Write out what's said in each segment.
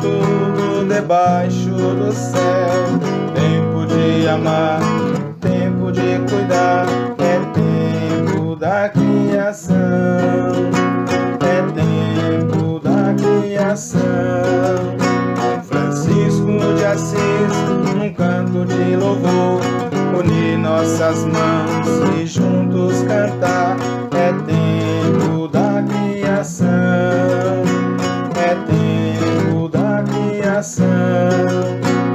tudo debaixo do céu. Tempo de amar, tempo de cuidar, é tempo da criação. É tempo da criação. Francisco de Assis, um canto de louvor, unir nossas mãos e juntos cantar. É tempo da criação. É tempo da criação.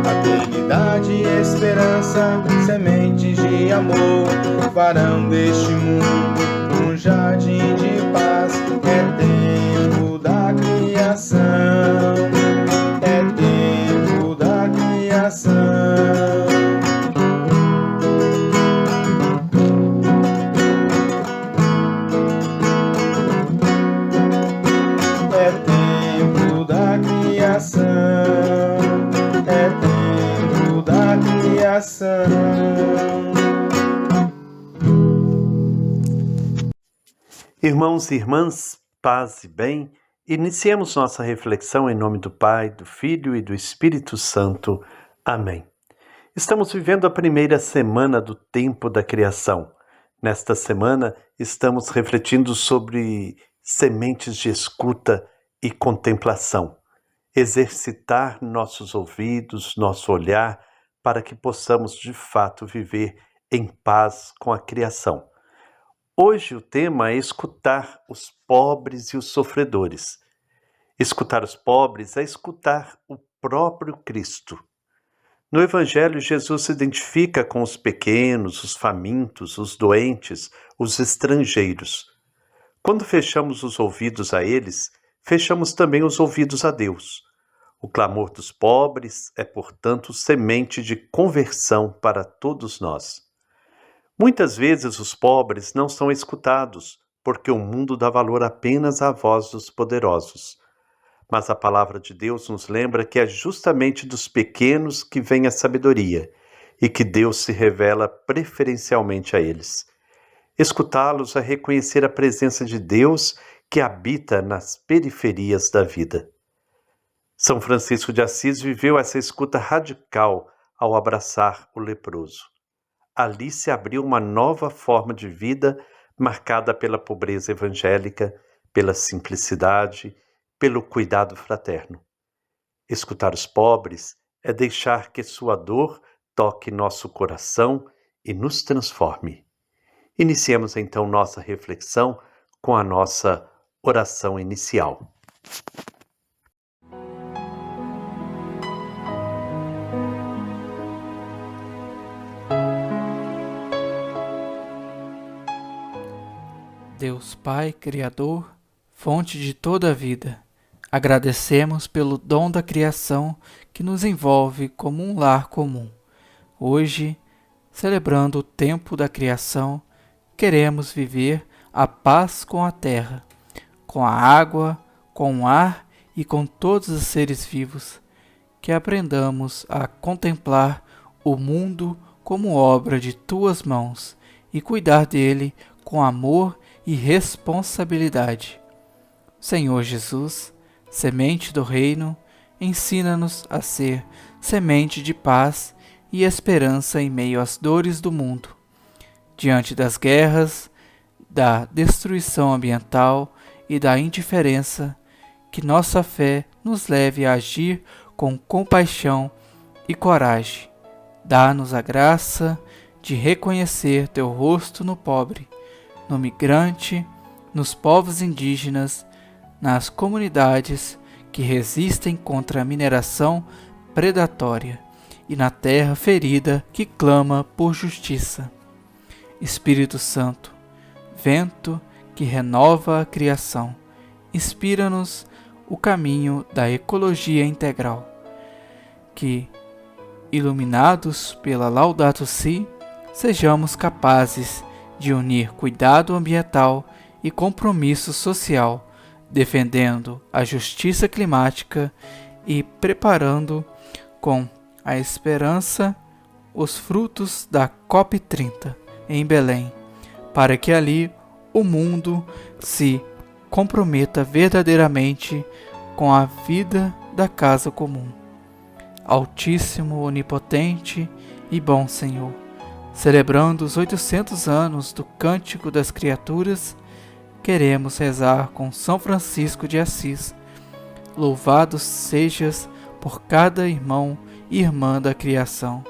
Fraternidade e esperança, sementes de amor, farão deste mundo um jardim de paz. É tempo da criação. É tempo da criação. É tempo da criação. É tempo da criação. Irmãos e irmãs, paz e bem, iniciemos nossa reflexão em nome do Pai, do Filho e do Espírito Santo. Amém. Estamos vivendo a primeira semana do tempo da criação. Nesta semana, estamos refletindo sobre sementes de escuta e contemplação. Exercitar nossos ouvidos, nosso olhar, para que possamos de fato viver em paz com a criação. Hoje o tema é escutar os pobres e os sofredores. Escutar os pobres é escutar o próprio Cristo. No Evangelho, Jesus se identifica com os pequenos, os famintos, os doentes, os estrangeiros. Quando fechamos os ouvidos a eles, fechamos também os ouvidos a Deus. O clamor dos pobres é, portanto, semente de conversão para todos nós. Muitas vezes os pobres não são escutados, porque o mundo dá valor apenas à voz dos poderosos. Mas a palavra de Deus nos lembra que é justamente dos pequenos que vem a sabedoria e que Deus se revela preferencialmente a eles. Escutá-los é reconhecer a presença de Deus que habita nas periferias da vida. São Francisco de Assis viveu essa escuta radical ao abraçar o leproso. Ali se abriu uma nova forma de vida marcada pela pobreza evangélica, pela simplicidade, pelo cuidado fraterno. Escutar os pobres é deixar que sua dor toque nosso coração e nos transforme. Iniciemos então nossa reflexão com a nossa oração inicial. Deus Pai, Criador, fonte de toda a vida, agradecemos pelo dom da criação que nos envolve como um lar comum. Hoje, celebrando o tempo da criação, queremos viver a paz com a terra, com a água, com o ar e com todos os seres vivos, que aprendamos a contemplar o mundo como obra de tuas mãos e cuidar dele com amor e responsabilidade. Senhor Jesus, semente do reino, ensina-nos a ser semente de paz e esperança em meio às dores do mundo. Diante das guerras, da destruição ambiental e da indiferença, que nossa fé nos leve a agir com compaixão e coragem. Dá-nos a graça de reconhecer teu rosto no pobre, no migrante, nos povos indígenas, nas comunidades que resistem contra a mineração predatória e na terra ferida que clama por justiça. Espírito Santo, vento que renova a criação, inspira-nos o caminho da ecologia integral, que, iluminados pela Laudato Si, sejamos capazes de unir cuidado ambiental e compromisso social, defendendo a justiça climática e preparando com a esperança os frutos da COP30 em Belém, para que ali o mundo se comprometa verdadeiramente com a vida da casa comum. Altíssimo, onipotente e bom Senhor, celebrando os 800 anos do Cântico das Criaturas, queremos rezar com São Francisco de Assis. Louvado sejas por cada irmão e irmã da criação,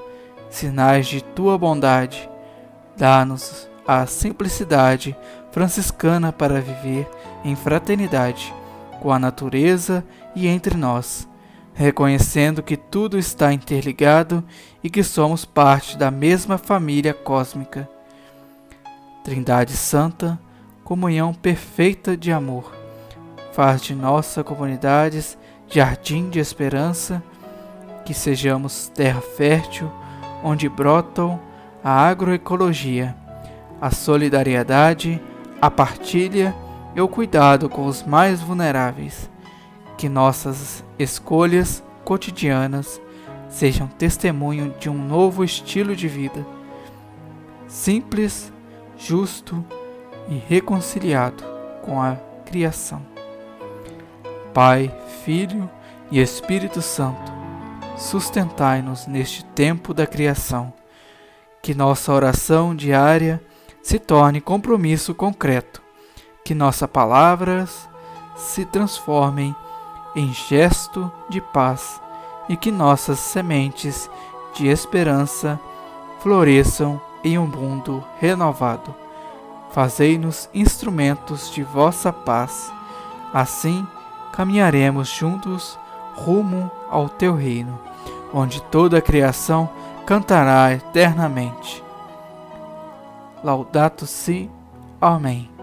sinais de tua bondade. Dá-nos a simplicidade franciscana para viver em fraternidade com a natureza e entre nós, reconhecendo que tudo está interligado e que somos parte da mesma família cósmica. Trindade Santa, comunhão perfeita de amor, faz de nossa comunidades jardim de esperança, que sejamos terra fértil onde brotam a agroecologia, a solidariedade, a partilha e o cuidado com os mais vulneráveis. Que nossas escolhas cotidianas sejam testemunho de um novo estilo de vida, simples, justo e reconciliado com a criação. Pai, Filho e Espírito Santo, sustentai-nos neste tempo da criação. Que nossa oração diária se torne compromisso concreto. Que nossas palavras se transformem em gesto de paz e que nossas sementes de esperança floresçam em um mundo renovado. Fazei-nos instrumentos de vossa paz. Assim, caminharemos juntos rumo ao teu reino, onde toda a criação cantará eternamente. Laudato si. Amém.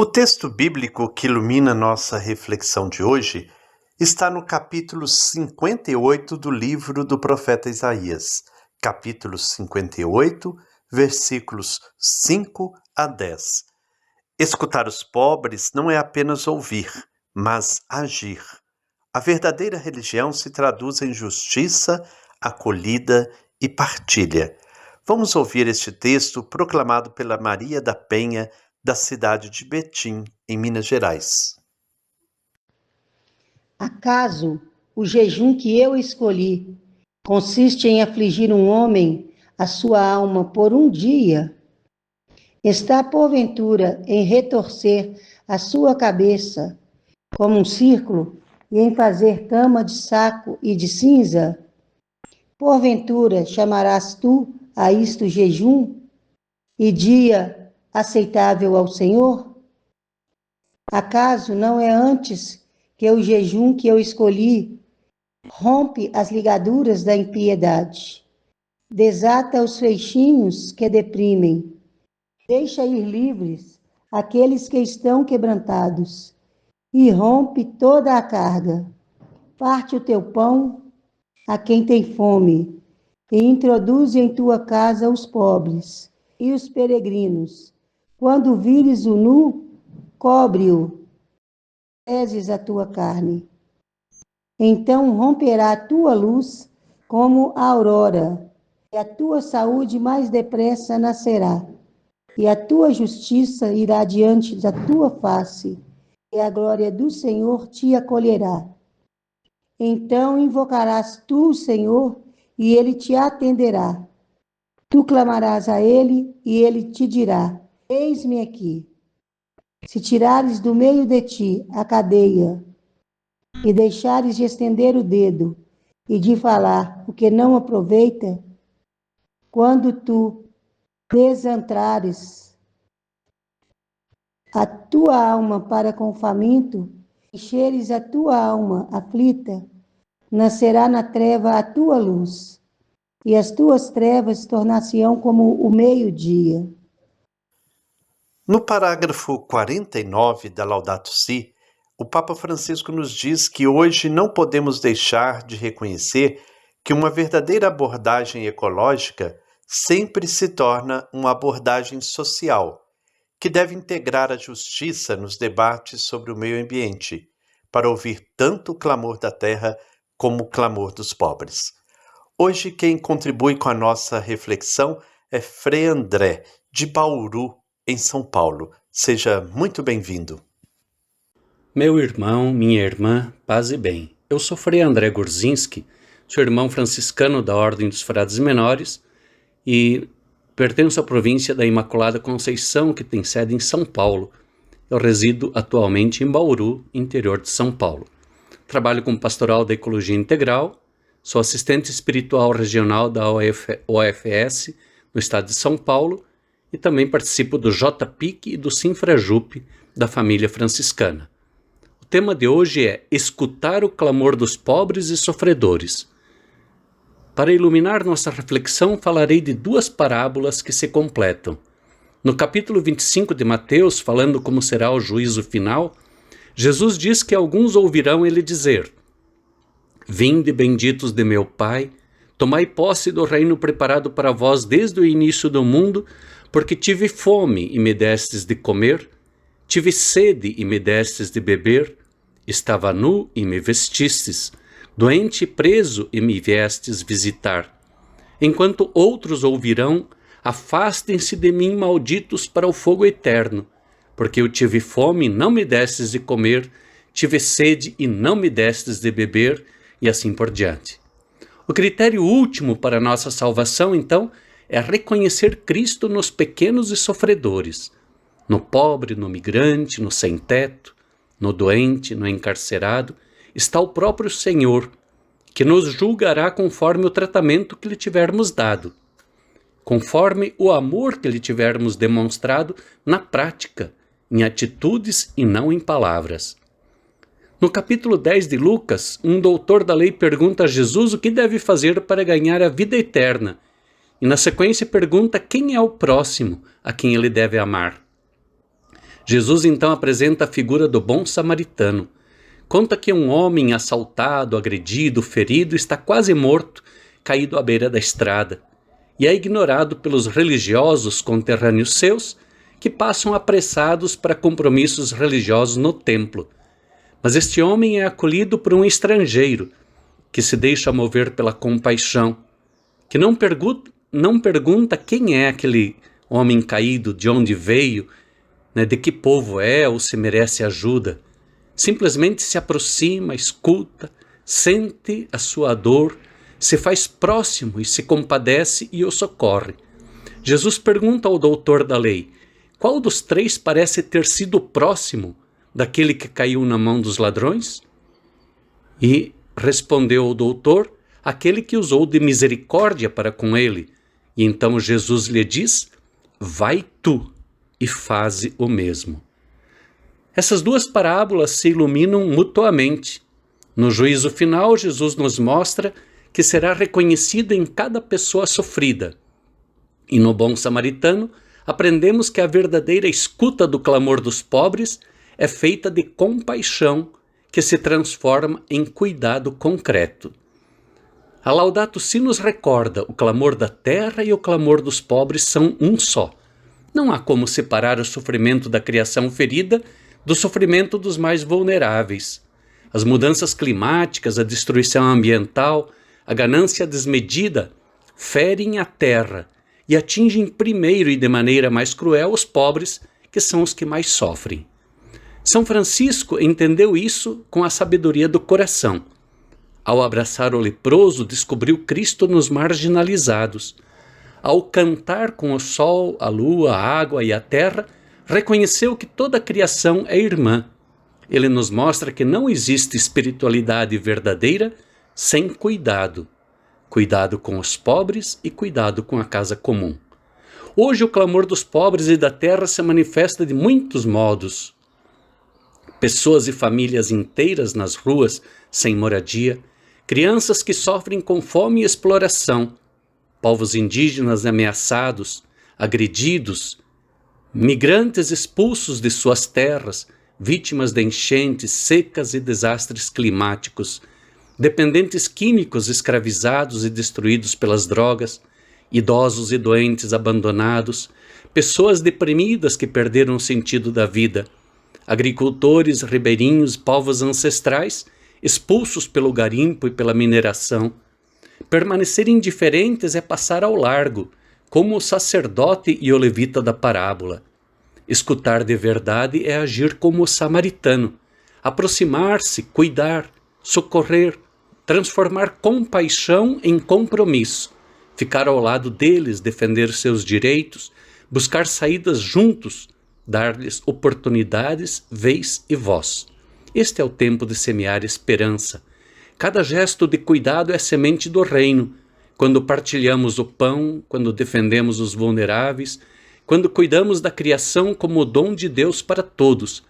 O texto bíblico que ilumina nossa reflexão de hoje está no capítulo 58 do livro do profeta Isaías, capítulo 58, versículos 5 a 10. Escutar os pobres não é apenas ouvir, mas agir. A verdadeira religião se traduz em justiça, acolhida e partilha. Vamos ouvir este texto proclamado pela Maria da Penha, da cidade de Betim, em Minas Gerais. Acaso o jejum que eu escolhi consiste em afligir um homem, a sua alma, por um dia? Está, porventura, em retorcer a sua cabeça como um círculo e em fazer cama de saco e de cinza? Porventura chamarás tu a isto jejum e dia aceitável ao Senhor? Acaso não é antes que o jejum que eu escolhi rompe as ligaduras da impiedade, desata os feixinhos que deprimem, deixa ir livres aqueles que estão quebrantados e rompe toda a carga, parte o teu pão a quem tem fome e introduz em tua casa os pobres e os peregrinos. Quando vires o nu, cobre-o, peses a tua carne. Então romperá a tua luz como a aurora, e a tua saúde mais depressa nascerá, e a tua justiça irá diante da tua face, e a glória do Senhor te acolherá. Então invocarás tu o Senhor, e ele te atenderá. Tu clamarás a ele, e ele te dirá: eis-me aqui. Se tirares do meio de ti a cadeia, e deixares de estender o dedo, e de falar o que não aproveita, quando tu desantrares a tua alma para com o faminto, encheres a tua alma aflita, nascerá na treva a tua luz, e as tuas trevas tornar-se-ão como o meio-dia. No parágrafo 49 da Laudato Si, o Papa Francisco nos diz que hoje não podemos deixar de reconhecer que uma verdadeira abordagem ecológica sempre se torna uma abordagem social, que deve integrar a justiça nos debates sobre o meio ambiente, para ouvir tanto o clamor da terra como o clamor dos pobres. Hoje quem contribui com a nossa reflexão é Frei André, de Bauru, em São Paulo. Seja muito bem-vindo. Meu irmão, minha irmã, paz e bem. Eu sou Frei André Gurzinski, sou irmão franciscano da Ordem dos Frades Menores e pertenço à província da Imaculada Conceição, que tem sede em São Paulo. Eu resido atualmente em Bauru, interior de São Paulo. Trabalho com pastoral da ecologia integral, sou assistente espiritual regional da OFS, no estado de São Paulo, e também participo do JPIC e do Sinfrajup, da família franciscana. O tema de hoje é escutar o clamor dos pobres e sofredores. Para iluminar nossa reflexão, falarei de duas parábolas que se completam. No capítulo 25 de Mateus, falando como será o juízo final, Jesus diz que alguns ouvirão ele dizer: Vinde, benditos de meu Pai, tomai posse do reino preparado para vós desde o início do mundo, porque tive fome e me destes de comer, tive sede e me destes de beber, estava nu e me vestistes, doente e preso e me viestes visitar. Enquanto outros ouvirão: afastem-se de mim, malditos, para o fogo eterno, porque eu tive fome e não me destes de comer, tive sede e não me destes de beber, e assim por diante. O critério último para a nossa salvação, então, é reconhecer Cristo nos pequenos e sofredores, no pobre, no migrante, no sem-teto, no doente, no encarcerado, está o próprio Senhor, que nos julgará conforme o tratamento que lhe tivermos dado, conforme o amor que lhe tivermos demonstrado na prática, em atitudes e não em palavras. No capítulo 10 de Lucas, um doutor da lei pergunta a Jesus o que deve fazer para ganhar a vida eterna, e na sequência pergunta quem é o próximo a quem ele deve amar. Jesus então apresenta a figura do bom samaritano. Conta que um homem assaltado, agredido, ferido, está quase morto, caído à beira da estrada, e é ignorado pelos religiosos conterrâneos seus, que passam apressados para compromissos religiosos no templo. Mas este homem é acolhido por um estrangeiro, que se deixa mover pela compaixão, que não pergunta quem é aquele homem caído, de onde veio, de que povo é ou se merece ajuda. Simplesmente se aproxima, escuta, sente a sua dor, se faz próximo e se compadece e o socorre. Jesus pergunta ao doutor da lei: qual dos três parece ter sido próximo daquele que caiu na mão dos ladrões? E respondeu o doutor: aquele que usou de misericórdia para com ele. E então Jesus lhe diz: vai tu e faze o mesmo. Essas duas parábolas se iluminam mutuamente. No juízo final, Jesus nos mostra que será reconhecido em cada pessoa sofrida. E no bom samaritano, aprendemos que a verdadeira escuta do clamor dos pobres é feita de compaixão, que se transforma em cuidado concreto. A Laudato Si nos recorda: o clamor da terra e o clamor dos pobres são um só. Não há como separar o sofrimento da criação ferida do sofrimento dos mais vulneráveis. As mudanças climáticas, a destruição ambiental, a ganância desmedida ferem a terra e atingem primeiro e de maneira mais cruel os pobres, que são os que mais sofrem. São Francisco entendeu isso com a sabedoria do coração. Ao abraçar o leproso, descobriu Cristo nos marginalizados. Ao cantar com o sol, a lua, a água e a terra, reconheceu que toda a criação é irmã. Ele nos mostra que não existe espiritualidade verdadeira sem cuidado. Cuidado com os pobres e cuidado com a casa comum. Hoje o clamor dos pobres e da terra se manifesta de muitos modos. Pessoas e famílias inteiras nas ruas, sem moradia, crianças que sofrem com fome e exploração, povos indígenas ameaçados, agredidos, migrantes expulsos de suas terras, vítimas de enchentes, secas e desastres climáticos, dependentes químicos escravizados e destruídos pelas drogas, idosos e doentes abandonados, pessoas deprimidas que perderam o sentido da vida, agricultores, ribeirinhos, povos ancestrais, expulsos pelo garimpo e pela mineração. Permanecer indiferentes é passar ao largo, como o sacerdote e o levita da parábola. Escutar de verdade é agir como o samaritano, aproximar-se, cuidar, socorrer, transformar compaixão em compromisso, ficar ao lado deles, defender seus direitos, buscar saídas juntos, dar-lhes oportunidades, vez e voz. Este é o tempo de semear esperança. Cada gesto de cuidado é semente do reino. Quando partilhamos o pão, quando defendemos os vulneráveis, quando cuidamos da criação como o dom de Deus para todos.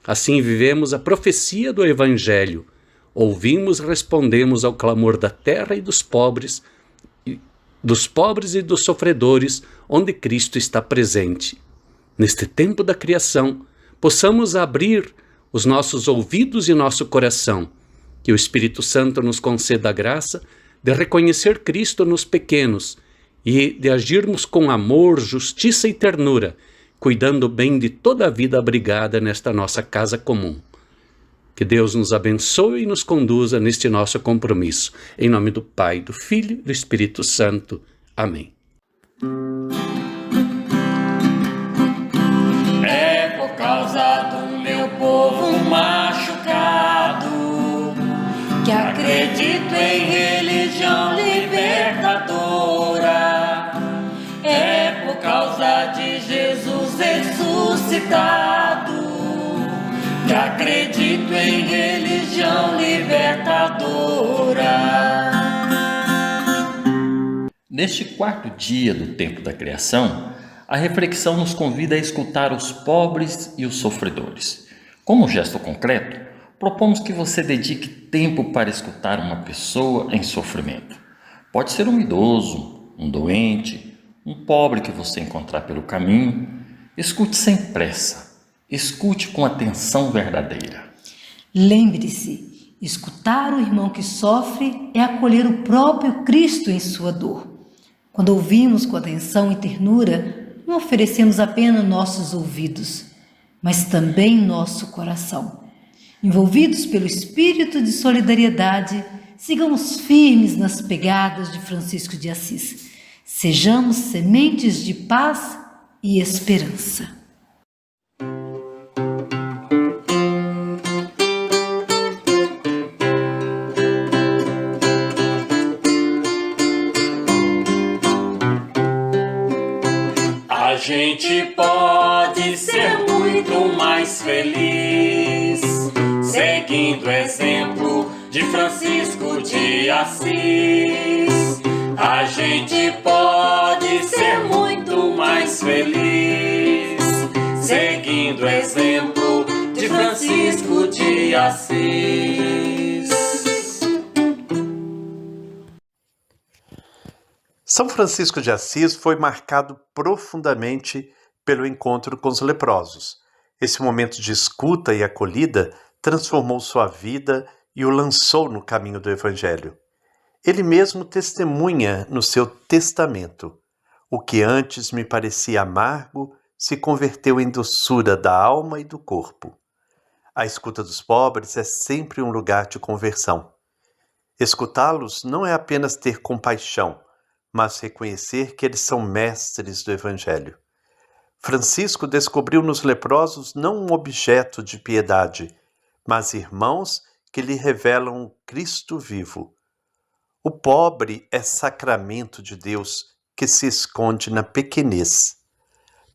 Assim vivemos a profecia do Evangelho. Ouvimos e respondemos ao clamor da terra e dos pobres e dos sofredores, onde Cristo está presente. Neste tempo da criação, possamos abrir os nossos ouvidos e nosso coração, que o Espírito Santo nos conceda a graça de reconhecer Cristo nos pequenos e de agirmos com amor, justiça e ternura, cuidando bem de toda a vida abrigada nesta nossa casa comum. Que Deus nos abençoe e nos conduza neste nosso compromisso. Em nome do Pai, do Filho e do Espírito Santo. Amém. É por causa do meu povo machucado que acredito em religião libertadora. É por causa de Jesus ressuscitado que acredito em religião libertadora. Neste quarto dia do tempo da criação, a reflexão nos convida a escutar os pobres e os sofredores. Como um gesto concreto, propomos que você dedique tempo para escutar uma pessoa em sofrimento. Pode ser um idoso, um doente, um pobre que você encontrar pelo caminho. Escute sem pressa, escute com atenção verdadeira. Lembre-se, escutar o irmão que sofre é acolher o próprio Cristo em sua dor. Quando ouvimos com atenção e ternura, não oferecemos apenas nossos ouvidos, mas também nosso coração. Envolvidos pelo espírito de solidariedade, sigamos firmes nas pegadas de Francisco de Assis. Sejamos sementes de paz e esperança. A gente pode ser muito mais feliz seguindo o exemplo de Francisco de Assis. A gente pode ser muito mais feliz seguindo o exemplo de Francisco de Assis. São Francisco de Assis foi marcado profundamente pelo encontro com os leprosos. Esse momento de escuta e acolhida transformou sua vida e o lançou no caminho do Evangelho. Ele mesmo testemunha no seu testamento: o que antes me parecia amargo se converteu em doçura da alma e do corpo. A escuta dos pobres é sempre um lugar de conversão. Escutá-los não é apenas ter compaixão, mas reconhecer que eles são mestres do Evangelho. Francisco descobriu nos leprosos não um objeto de piedade, mas irmãos que lhe revelam o Cristo vivo. O pobre é sacramento de Deus que se esconde na pequenez.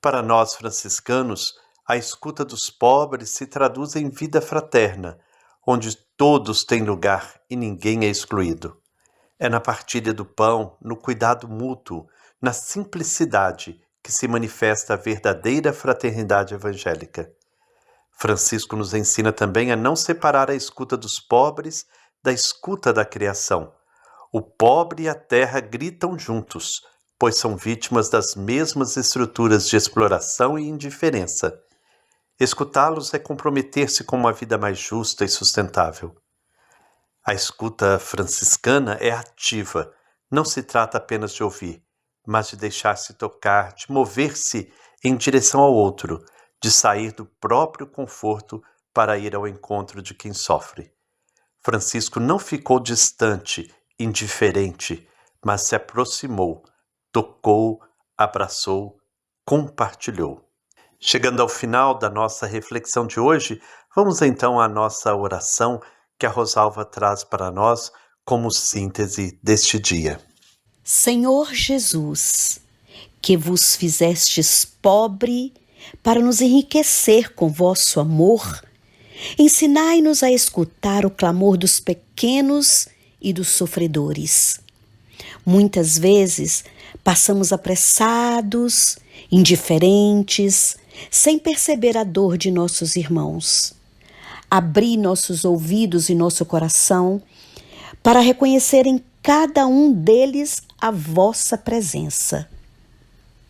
Para nós franciscanos, a escuta dos pobres se traduz em vida fraterna, onde todos têm lugar e ninguém é excluído. É na partilha do pão, no cuidado mútuo, na simplicidade que se manifesta a verdadeira fraternidade evangélica. Francisco nos ensina também a não separar a escuta dos pobres da escuta da criação. O pobre e a terra gritam juntos, pois são vítimas das mesmas estruturas de exploração e indiferença. Escutá-los é comprometer-se com uma vida mais justa e sustentável. A escuta franciscana é ativa, não se trata apenas de ouvir, mas de deixar-se tocar, de mover-se em direção ao outro, de sair do próprio conforto para ir ao encontro de quem sofre. Francisco não ficou distante, indiferente, mas se aproximou, tocou, abraçou, compartilhou. Chegando ao final da nossa reflexão de hoje, vamos então à nossa oração que a Rosalva traz para nós como síntese deste dia. Senhor Jesus, que vos fizestes pobre para nos enriquecer com vosso amor, ensinai-nos a escutar o clamor dos pequenos e dos sofredores. Muitas vezes passamos apressados, indiferentes, sem perceber a dor de nossos irmãos. Abri nossos ouvidos e nosso coração para reconhecer em cada um deles a vossa presença.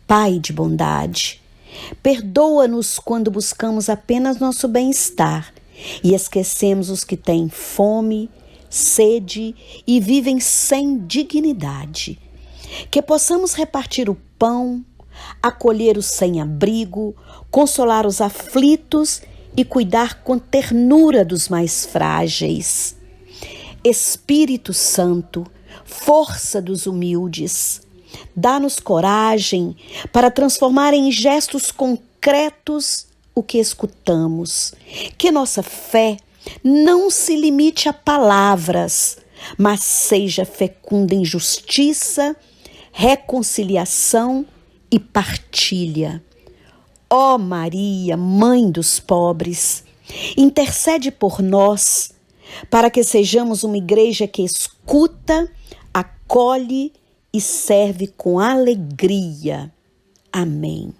Pai de bondade, perdoa-nos quando buscamos apenas nosso bem-estar e esquecemos os que têm fome, sede e vivem sem dignidade. Que possamos repartir o pão, acolher os sem-abrigo, consolar os aflitos e cuidar com ternura dos mais frágeis. Espírito Santo, força dos humildes, dá-nos coragem para transformar em gestos concretos o que escutamos. Que nossa fé não se limite a palavras, mas seja fecunda em justiça, reconciliação e partilha. Ó Maria, Mãe dos pobres, intercede por nós, para que sejamos uma igreja que escuta, acolhe e serve com alegria. Amém.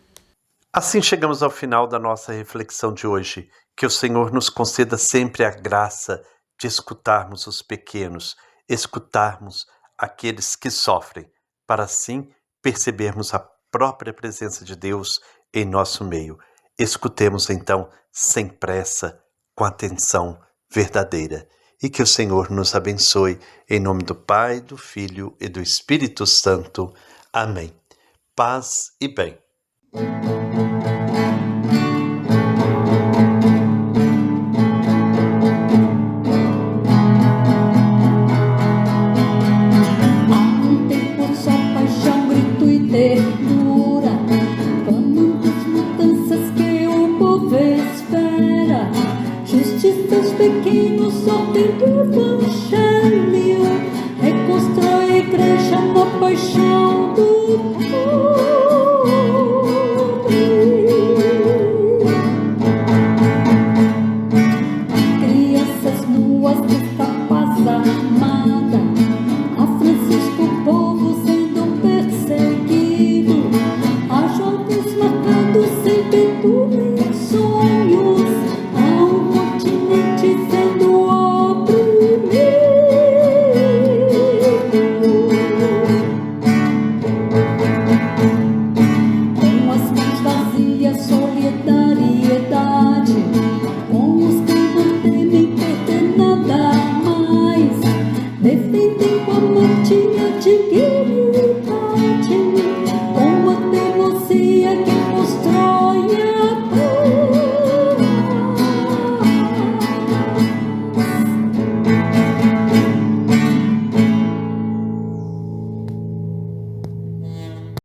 Assim chegamos ao final da nossa reflexão de hoje. Que o Senhor nos conceda sempre a graça de escutarmos os pequenos, escutarmos aqueles que sofrem, para assim percebermos a própria presença de Deus em nosso meio. Escutemos então sem pressa, com atenção verdadeira. E que o Senhor nos abençoe, em nome do Pai, do Filho e do Espírito Santo. Amém. Paz e bem. Defendem com a mantinha de guerreiro.